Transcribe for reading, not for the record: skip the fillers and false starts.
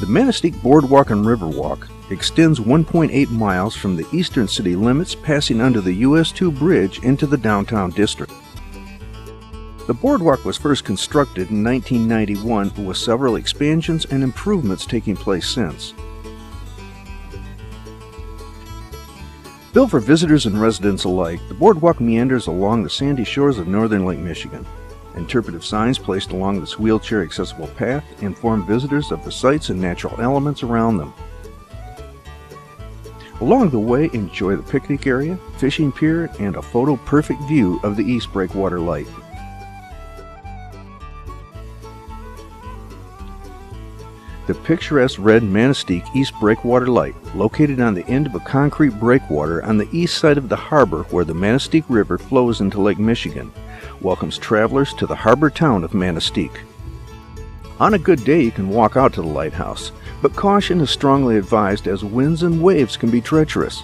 The Manistique Boardwalk and Riverwalk extends 1.8 miles from the eastern city limits, passing under the US 2 bridge into the downtown district. The boardwalk was first constructed in 1991, with several expansions and improvements taking place since. Built for visitors and residents alike, the boardwalk meanders along the sandy shores of northern Lake Michigan. Interpretive signs placed along this wheelchair-accessible path inform visitors of the sights and natural elements around them. Along the way, enjoy the picnic area, fishing pier, and a photo-perfect view of the East Breakwater Light. The picturesque red Manistique East Breakwater Light, located on the end of a concrete breakwater on the east side of the harbor where the Manistique River flows into Lake Michigan, welcomes travelers to the harbor town of Manistique. On a good day, you can walk out to the lighthouse, but caution is strongly advised as winds and waves can be treacherous.